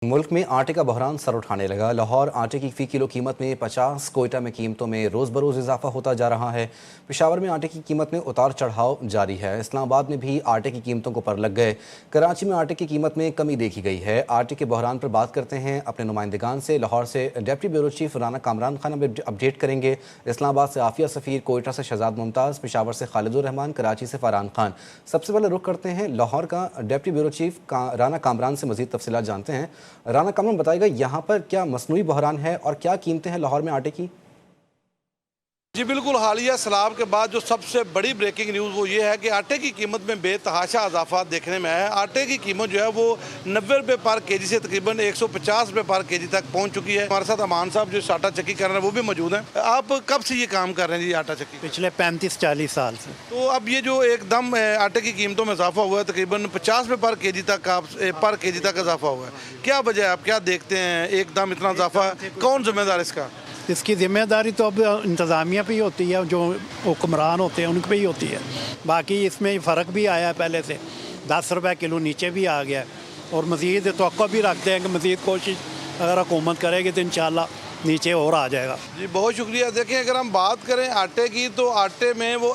मुल्क में आटे का बहरान सर उठाने लगा। लाहौर आटे की फ़ी किलो कीमत में 50, कोयटा में कीमतों में रोज़ बरोज़ इजाफा होता जा रहा है। पेशावर में आटे की कीमत में उतार चढ़ाव जारी है। इस्लामाबाद में भी आटे की कीमतों को पर लग गए। कराची में आटे की कीमत में कमी देखी गई है। आटे के बहरान पर बात करते हैं अपने नुमाइंदगान से। लाहौर से deputy bureau chief Rana Kamran Khan update करेंगे। इस्लामाबाद से आफिया सफ़ीर, कोयटा से शहजाद मुमताज़, पेशावर से खालिदुर रहमान, कराची से फरहान खान। सबसे पहले रुख करते हैं लाहौर का। Deputy bureau chief Rana Kamran से मज़ीद तफसीलात जानते हैं। राना कामरान, बताइएगा यहाँ पर क्या मसनूई बहरान है और क्या कीमतें हैं लाहौर में आटे की? जी बिल्कुल, हालिया सैलाब के बाद जो सबसे बड़ी ब्रेकिंग न्यूज़ वो ये है कि आटे की कीमत में बेतहाशा इजाफा देखने में आया है। आटे की कीमत जो है वो 90 रुपये पर केजी से तकरीबन 150 रुपये पर केजी तक पहुंच चुकी है। हमारे साथ अमान साहब जो आटा चक्की कर रहे हैं वो भी मौजूद हैं। आप कब से ये काम कर रहे हैं जी आटा चक्की? पिछले 35-40 साल से। तो अब ये जो एकदम आटे की कीमतों में इजाफा हुआ है, तकरीबन 50 रुपये पर केजी तक इजाफा हुआ है, क्या वजह है? आप क्या देखते हैं एकदम इतना इजाफा? कौन जिम्मेदार इसका? इसकी जिम्मेदारी तो अब इंतज़ामिया पे ही होती है, जो हुक्मरान होते हैं उन पर ही होती है। बाकी इसमें फ़र्क भी आया है, पहले से 10 रुपये किलो नीचे भी आ गया है और मज़ीद तवक्को भी रखते हैं कि मज़ीद कोशिश अगर हुकूमत करेगी तो इंशाल्लाह नीचे और आ जाएगा। जी बहुत शुक्रिया। देखिए, अगर हम बात करें आटे की तो आटे में वो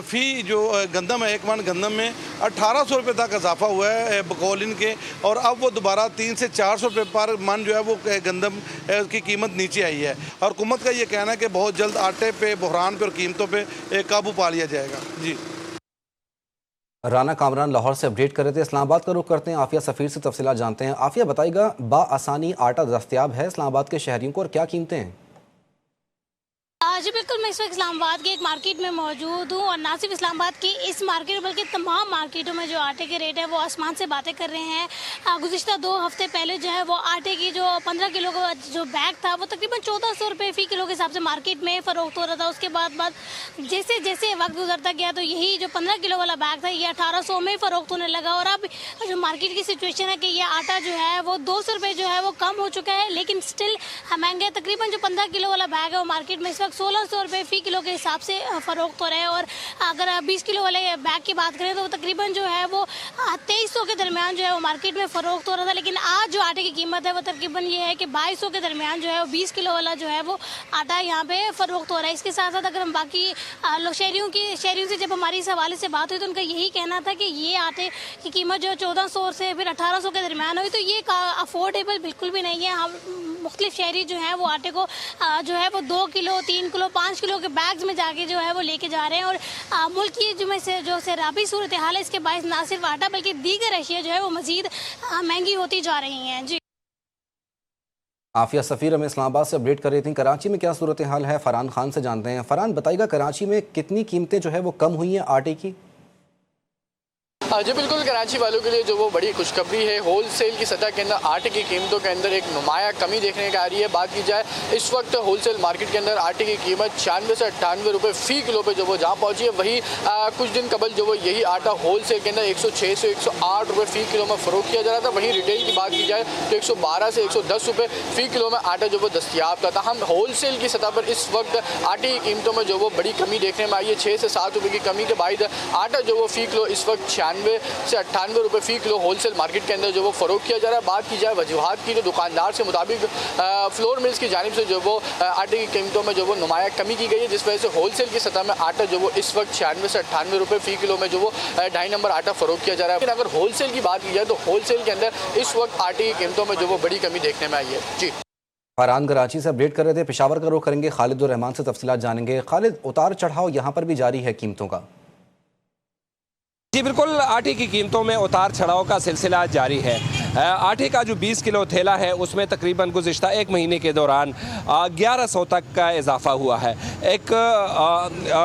फ़ी जो गंदम है, एक मन गंदम में 1800 रुपये तक इजाफा हुआ है बकौल इनके, और अब वो दोबारा 300 से 400 रुपये पर मन जो है वो गंदम की कीमत नीचे आई है। और हुकूमत का ये कहना है कि बहुत जल्द आटे पे, बहरान पे और कीमतों पे काबू पा लिया जाएगा। जी, राना कामरान लाहौर से अपडेट कर रहे थे। इस्लामाबाद का रुख करते हैं, आफिया सफ़ीर से तफसीलात जानते हैं। आफिया, बताइएगा, बाआसानी आटा दस्तयाब है इस्लामाबाद के शहरियों को और क्या कीमतें हैं? जी बिल्कुल, मैं इस वक्त इस्लामाबाद के एक मार्केट में मौजूद हूँ और ना सिर्फ इस्लामाबाद की इस मार्केट बल्कि तमाम मार्केटों में जो आटे के रेट है वो आसमान से बातें कर रहे हैं। गुज़िश्ता 2 हफ्ते पहले जो है वो आटे की जो 15 किलो का जो बैग था वो तकरीबन 1400 रुपये फ़ी किलो के हिसाब से मार्केट में फ़रोख्त हो रहा था। उसके बाद जैसे जैसे वक्त गुजरता गया तो यही जो 15 किलो वाला बैग था ये 1800 में फ़रोख्त होने लगा। और अब जो मार्केट की सिचुएशन है कि ये आटा जो है वो 200 रुपये जो है वो कम हो चुका है, लेकिन स्टिल महंगा। तकरीबन जो 15 किलो वाला बैग है वो मार्केट में इस वक्त 1600 रुपये फ़ी किलो के हिसाब से फ़रोख्त हो रहे हैं। और अगर 20 किलो वाले बैग की बात करें तो वो तकरीबन जो है वो 2300 के दरमियान जो है वो मार्केट में फ़रोख्त हो रहा था। लेकिन आज जो आटे की कीमत है वो तकरीबन ये है कि 2200 के दरमियान जो है वो 20 किलो वाला जो है वो आटा यहाँ पे फ़रोख्त हो रहा है। इसके साथ साथ अगर हम बाकी शहरियों से जब हमारी इस हवाले से बात हुई तो उनका यही कहना था कि ये आटे की कीमत जो 1400 से फिर 1800 के दरमियान हुई, तो ये अफोर्डेबल बिल्कुल भी नहीं है। हम मुख्तलिफ शहरी जो हैं वो आटे को जो है वो 2 किलो, 3 किलो, 5 किलो के बैग्स में जाके जो है वो लेके जा रहे हैं। और मुल्क की जो सैराबी सूरत हाल है, इसके बायस ना सिर्फ आटा बल्कि दीगर अशिया जो है वो मज़ीद महंगी होती जा रही हैं। जी, आफिया सफ़ीर हमें इस्लामाबाद से अपडेट कर रही थी। कराची में क्या सूरत हाल है, फरहान खान से जानते हैं। फरहान, बताइएगा, कराची में कितनी कीमतें जो है वो कम हुई हैं आटे की? जी बिल्कुल, कराची वालों के लिए जो वो बड़ी खुशखबरी है। होल सेल की सतह के अंदर आटे की कीमतों के अंदर एक नुमाया कमी देखने को आ रही है। बात की जाए इस वक्त होल सेल मार्केट के अंदर आटे की कीमत 96 से 98 रुपये फ़ी किलो पे जो वो जहाँ पहुँची है, वही कुछ दिन कबल जो वो यही आटा होल सेल के अंदर 106 से 108 रुपये फ़ी किलो में फ़रोख्त किया जा रहा था। वहीं रिटेल की बात की जाए तो 112 से 110 रुपये फ़ी किलो में आटा जो वो दस्तियाब था। हम होल सेल की सतह पर इस वक्त आटे की कीमतों में जो वो बड़ी कमी देखने में आई है। 6 से 7 रुपये की कमी के बाद आटा जो वो फ़ी किलो इस वक्त 96 से 98 रुपये फ़ी किलो होलसेल मार्केट के अंदर जो वो फ़रोख्त किया जा रहा है। बात की जाए वजूहात की, तो दुकानदार से मुताबिक फ्लोर मिल्स की जानिब से जो वो आटे की कीमतों में जो वो नुमाया कमी की गई है, जिस वजह से होलसेल की सतह में आटा जो वो इस वक्त 96 से 98 रुपये फ़ी किलो में जो वो 2.5 नंबर आटा फ़रोख्त किया जा रहा है। लेकिन अगर होलसेल की बात की जाए तो होलसेल के अंदर इस वक्त आटे की कीमतों में जो वो बड़ी कमी देखने में आई है। जी, फरहान कराची से अपडेट कर रहे थे। पेशावर का रुख करेंगे, खालिदुर रहमान से तफसीलात जानेंगे। खालिद, उतार चढ़ाव यहाँ पर भी जारी है कीमतों का? जी बिल्कुल, आटे की कीमतों में उतार चढ़ाव का सिलसिला जारी है। आटे का जो 20 किलो थैला है उसमें तकरीबन गुज़िश्ता 1 महीने के दौरान 1100 तक का इजाफा हुआ है। एक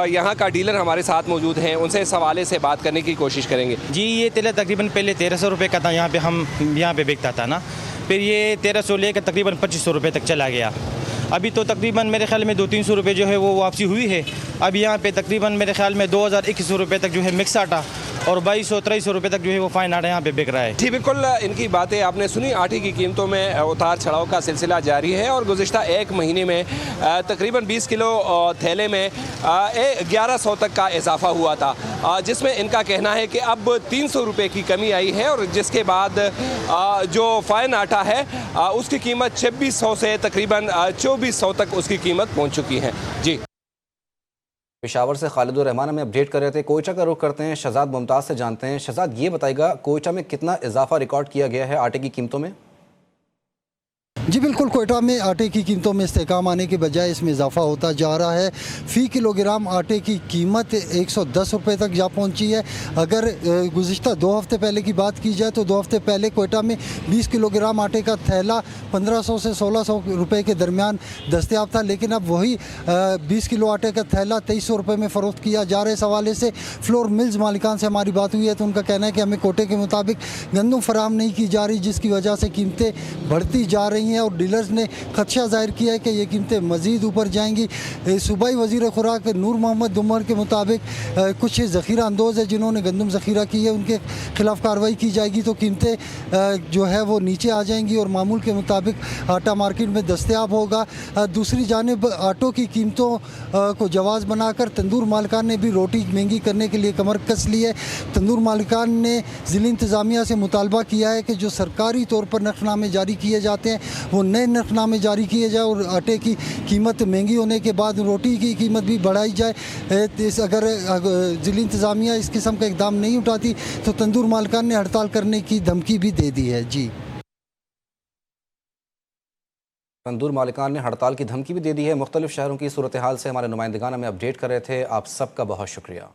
यहाँ का डीलर हमारे साथ मौजूद हैं, उनसे इस हवाले से बात करने की कोशिश करेंगे। जी, ये तेल तकरीबन पहले 1300 रुपये का था, हम यहाँ पे बिकता था ना, फिर ये 1300 लेकर तकरीबन 2500 रुपये तक चला गया। अभी तो तकरीबन मेरे ख्याल में 200-300 रुपये जो है वो वापसी हुई है। अब यहाँ पे तकरीबन मेरे ख्याल में 2100 रुपये तक जो है मिक्स आटा और 2200-2300 रुपये तक जो है वो फाइन आटा यहाँ पे बिक रहा है। जी बिल्कुल, इनकी बातें आपने सुनी। आटे की कीमतों में उतार चढ़ाव का सिलसिला जारी है और गुज़िश्ता एक महीने में तकरीबन 20 किलो थैले में 1100 तक का इजाफा हुआ था, जिसमें इनका कहना है कि अब 300 रुपये की कमी आई है और जिसके बाद जो फाइन आटा है उसकी कीमत 2600 से तकरीबन 2400 तक उसकी कीमत पहुँच चुकी है। जी, पेशावर से खालिदुर रहमान हमें अपडेट कर रहे थे। कोयटा का रुख करते हैं, शहजाद मुमताज़ से जानते हैं। शहजाद, ये बताएगा कोयटा में कितना इजाफा रिकॉर्ड किया गया है आटे की कीमतों में? जी बिल्कुल, कोयटा में आटे की कीमतों में इस्तेकाम आने के बजाय इसमें इजाफा होता जा रहा है। फ़ी किलोग्राम आटे की कीमत 110 रुपये तक जा पहुंची है। अगर गुज़िश्ता 2 हफ़्ते पहले की बात की जाए तो 2 हफ़्ते पहले कोयटा में 20 किलोग्राम आटे का थैला 1500 से 1600 रुपये के दरमियान दस्तयाब था, लेकिन अब वही 20 किलो आटे का थैला 2300 रुपये में फ़रोख्त किया जा रहा है। इस हवाले से फ्लोर मिल्स मालिकान से हमारी बात हुई है तो उनका कहना है कि हमें कोटे के मुताबिक गंदम फराहम नहीं की जा रही, जिसकी वजह से कीमतें बढ़ती जा रही हैं और डीलर्स ने खदशा जाहिर किया है कि ये कीमतें मज़ीद ऊपर जाएंगी। सूबाई वज़ीर खुराक नूर मोहम्मद उमर के मुताबिक कुछ ज़ख़ीरा अंदोज़ है जिन्होंने गंदम ज़ख़ीरा की है, उनके ख़िलाफ़ कार्रवाई की जाएगी तो कीमतें जो है वो नीचे आ जाएंगी और मामूल के मुताबिक आटा मार्केट में दस्तयाब होगा। दूसरी जानिब आटों की कीमतों को जवाज़ बनाकर तंदूर मालिकान ने भी रोटी महंगी करने के लिए कमर कस ली है। तंदूर मालिकान ने ज़िली इंतज़ामिया से मुतालबा किया है कि जो सरकारी तौर पर नरखनामे जारी किए जाते हैं वो नए नरखनामे जारी किए जाए और आटे की कीमत महंगी होने के बाद रोटी की कीमत भी बढ़ाई जाए। अगर ज़िली इंतज़ामिया इस किस्म का इक़दाम नहीं उठाती तो तंदूर मालिकान ने हड़ताल करने की धमकी भी दे दी है। जी, तंदूर मालिकान ने हड़ताल की धमकी भी दे दी है। मुख्तलिफ शहरों की सूरत हाल से हमारे नुमाइंदगान हमें अपडेट कर रहे थे। आप सबका बहुत शुक्रिया।